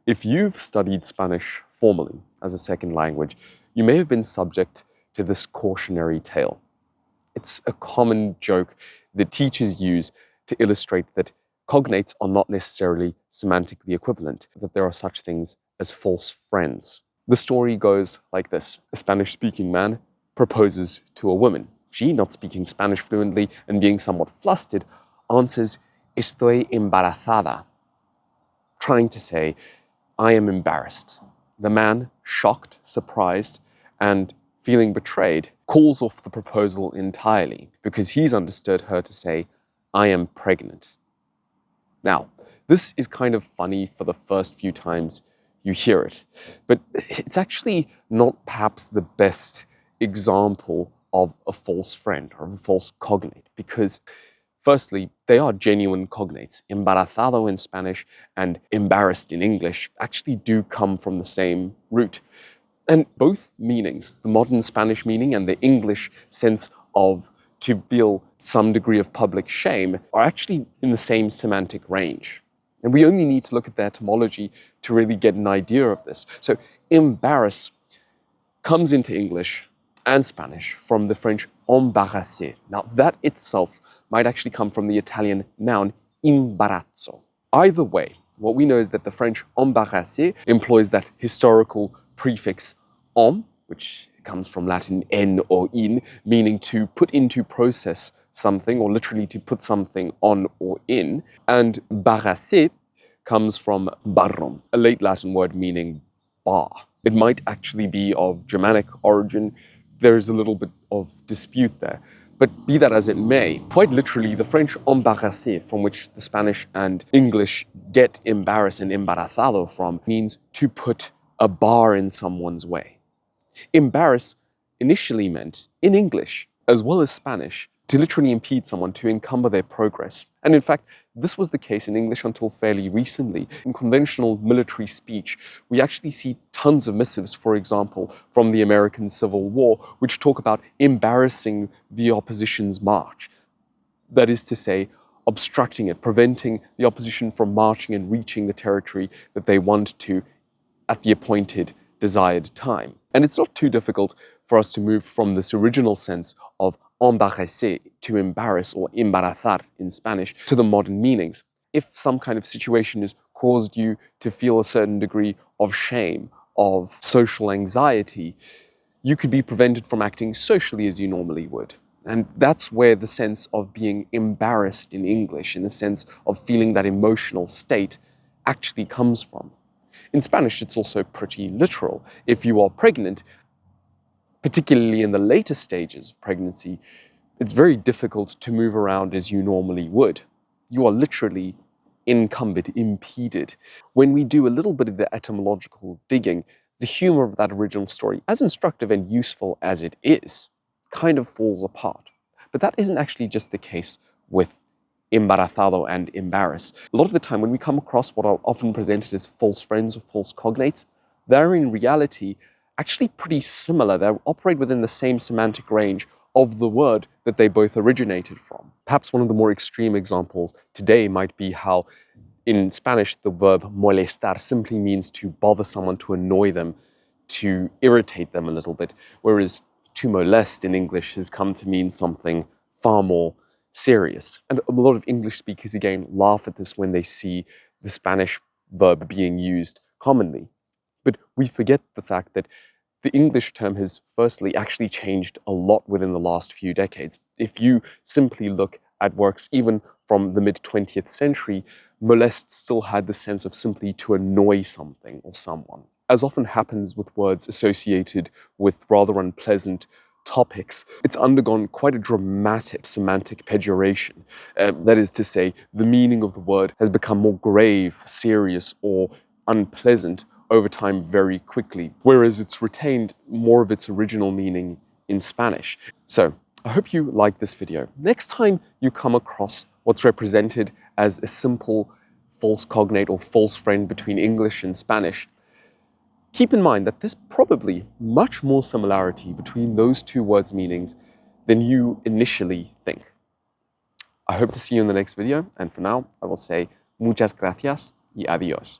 If you've studied Spanish formally as a second language, you may have been subject to this cautionary tale. It's a common joke that teachers use to illustrate that cognates are not necessarily semantically equivalent, that there are such things as false friends. The story goes like this. A Spanish-speaking man proposes to a woman. She, not speaking Spanish fluently and being somewhat flustered, answers, "Estoy embarazada," trying to say, "I am embarrassed." The man, shocked, surprised, and feeling betrayed, calls off the proposal entirely because he's understood her to say, "I am pregnant." Now, this is kind of funny for the first few times you hear it, but it's actually not perhaps the best example of a false friend or a false cognate because firstly, they are genuine cognates. Embarazado in Spanish and embarrassed in English actually do come from the same root. And both meanings, the modern Spanish meaning and the English sense of to feel some degree of public shame, are actually in the same semantic range. And we only need to look at the etymology to really get an idea of this. So embarrass comes into English and Spanish from the French embarrasser. Now that itself might actually come from the Italian noun imbarazzo. Either way, what we know is that the French embarrasser employs that historical prefix "en," which comes from Latin en or in, meaning to put into process something, or literally to put something on or in. And barrasser comes from barrum, a late Latin word meaning bar. It might actually be of Germanic origin. There's a little bit of dispute there. But be that as it may, quite literally, the French embarrasser, from which the Spanish and English get embarrass and embarazado from, means to put a bar in someone's way. Embarrass initially meant, in English as well as Spanish, to literally impede someone, to encumber their progress. And in fact, this was the case in English until fairly recently. In conventional military speech, we actually see tons of missives, for example, from the American Civil War, which talk about embarrassing the opposition's march. That is to say, obstructing it, preventing the opposition from marching and reaching the territory that they want to at the appointed, desired time. And it's not too difficult for us to move from this original sense of embarrasser, to embarrass, or embarazar in Spanish, to the modern meanings. If some kind of situation has caused you to feel a certain degree of shame, of social anxiety, you could be prevented from acting socially as you normally would. And that's where the sense of being embarrassed in English, in the sense of feeling that emotional state, actually comes from. In Spanish, it's also pretty literal. If you are pregnant, particularly in the later stages of pregnancy, it's very difficult to move around as you normally would. You are literally encumbered, impeded. When we do a little bit of the etymological digging, the humor of that original story, as instructive and useful as it is, kind of falls apart. But that isn't actually just the case with embarazado and embarrass. A lot of the time when we come across what are often presented as false friends or false cognates, they're in reality actually pretty similar. They operate within the same semantic range of the word that they both originated from. Perhaps one of the more extreme examples today might be how in Spanish the verb molestar simply means to bother someone, to annoy them, to irritate them a little bit, whereas to molest in English has come to mean something far more serious. And a lot of English speakers, again, laugh at this when they see the Spanish verb being used commonly. But we forget the fact that the English term has firstly actually changed a lot within the last few decades. If you simply look at works even from the mid-20th century, molest still had the sense of simply to annoy something or someone. As often happens with words associated with rather unpleasant topics, it's undergone quite a dramatic semantic pejoration. That is to say, the meaning of the word has become more grave, serious, or unpleasant over time very quickly, whereas it's retained more of its original meaning in Spanish. So, I hope you like this video. Next time you come across what's represented as a simple false cognate or false friend between English and Spanish, keep in mind that there's probably much more similarity between those two words' meanings than you initially think. I hope to see you in the next video, and for now, I will say muchas gracias y adiós.